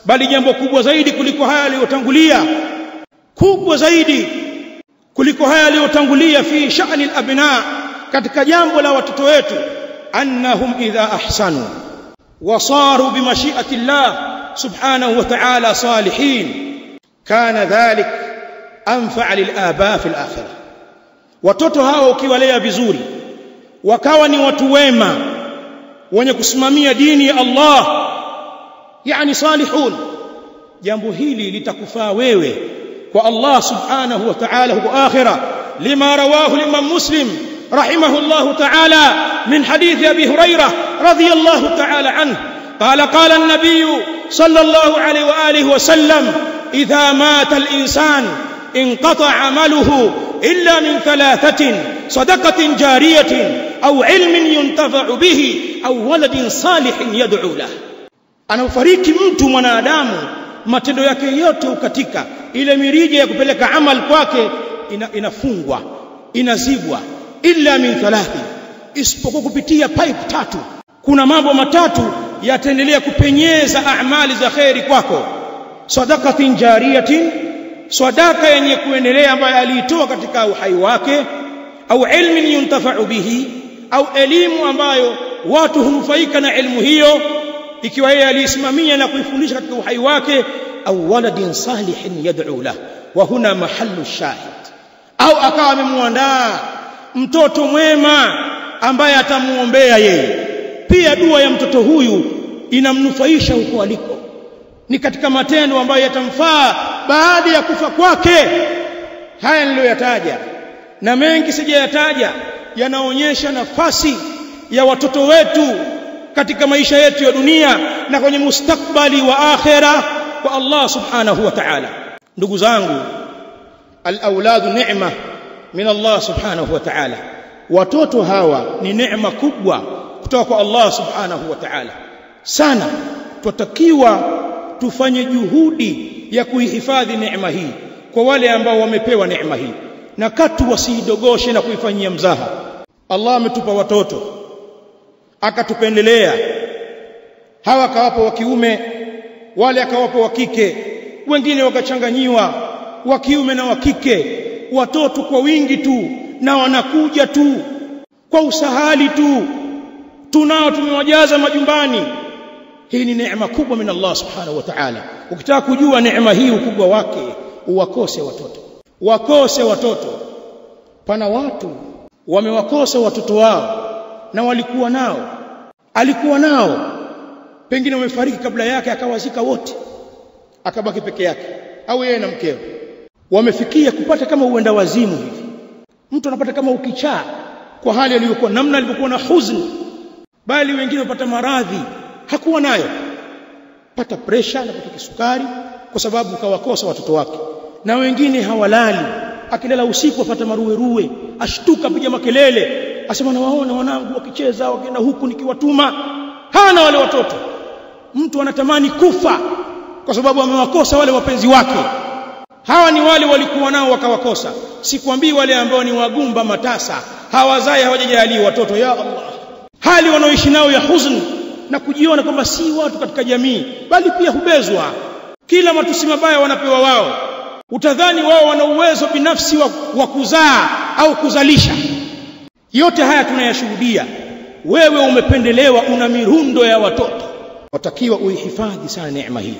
bali jambo kubwa zaidi kuliko haya yaliyotangulia, kubwa zaidi kuliko haya yaliyotangulia fi sha'ni al-abna, katika jambo la watoto wetu, annahum idha ahsanu wa saru bi mashi'ati Allah subhanahu wa ta'ala salihin kana dhalik anfa'a lil aba fi al-akhirah. Watoto hao ukiwalea vizuri wakawa ni watu wema wenye kusimamia dini ya Allah, yani salihun, jambo hili litakufaa wewe kwa Allah subhanahu wa ta'ala huko akhira, lima rawahu Imam Muslim rahimahullahu ta'ala min hadith Abi Hurairah radiyallahu ta'ala anhu qala qala an-nabiy sallallahu alayhi wa alihi wa sallam idha mata al-insan inqata'a 'amaluhu illa min thalathatin sadaqatin jariyatin aw 'ilmin yuntafa'u bihi aw waladin salihin yad'u lahu. Anafariki mtu mwanadamu, matendo yake yote ukatika, ile mirija ya kupeleka amal kwake inafungwa, inazibwa, illa min thalathi, isipokuwa kupitia pipe tatu. Kuna mambo matatu yataendelea kupenyeza amali za khairi kwako: sadaqatin jariyatin, sadaka yenye kuendelea ambayo aliitoa katika uhai wake, au ilmin yuntafa'u bihi, au elimu ambayo watu hunufaika na elimu hiyo ikiwa yeye alisimamia na kuifundisha katika uhai wake, au waladin salihin yad'u lahu, wa huna mahallu shahid, au akawa amemwandaa mtoto mwema ambaye atamuombea yeye. Pia dua ya mtoto huyu inamnufaisha huko aliko, ni katika matendo ambayo yatamfaa baada ya kufa kwake. Haya niliyoyataja na mengi sijayataja yanaonyesha nafasi ya watoto wetu katika maisha yetu ya dunia na kwenye mustakbali wa akhera kwa Allah subhanahu wa ta'ala. Ndugu zangu, al-auladu ni'ma min Allah subhanahu wa ta'ala. Watoto hawa ni neema kubwa kutoka kwa Allah subhanahu wa ta'ala. Sana tutakiwa tufanye juhudi ya kuihifadhi neema hii kwa wale ambao wamepewa neema hii, na katu wasiidogoshe na kuifanyia mzaha. Allah ametupa watoto, akatupendelea, hawa akawapa wa kiume, wale akawapa wa kike, wengine wakachanganyiwa wa kiume na wa kike. Watoto kwa wingi tu na wanakuja tu kwa usahali tu, tunao tumewajaza majumbani. Hii ni neema kubwa min Allah subhanahu wa ta'ala. Ukitaka kujua neema hii ukubwa wake, uwakose watoto, wakose watoto. Pana watu wamewakosa watoto wao na walikuwa nao, alikuwa nao, pengine wamefariki kabla yake, akawazika wote, akabaki peke yake au yeye na mkeo. Wamefikia kupata kama uenda wazimu hivi, mtu anapata kama ukichaa kwa hali aliyokuwa, namna alivyokuwa na huzuni. Bali wengine wapata maradhi hakuwa nayo, pata pressure na pata kisukari kwa sababu kawakosa watoto wake. Na wengine hawalali, akilala usiku apata maruweruwe, ashtuka, piga makelele, asema nawaona wanangu wakicheza wakienda huku nikiwatuma. Hana wale watoto. Mtu anatamani kufa kwa sababu amewakosa wale wapenzi wake. Hawa ni wale walikuwa nao wakawakosa. Sikwambii wale ambao ni wagumba matasa, hawazai, hawajajali watoto. Ya Allah, hali wanaoishi nao ya huzuni na kujiona kwamba si watu katika jamii, bali pia hubezwa. Kila matusi mabaya wanapewa wao, utadhani wao wana uwezo binafsi wa kuzaa au kuzalisha. Yote haya tunayashuhudia. Wewe umependelewa, una mirundo ya watoto, watakiwa uihifadhi sana neema hii.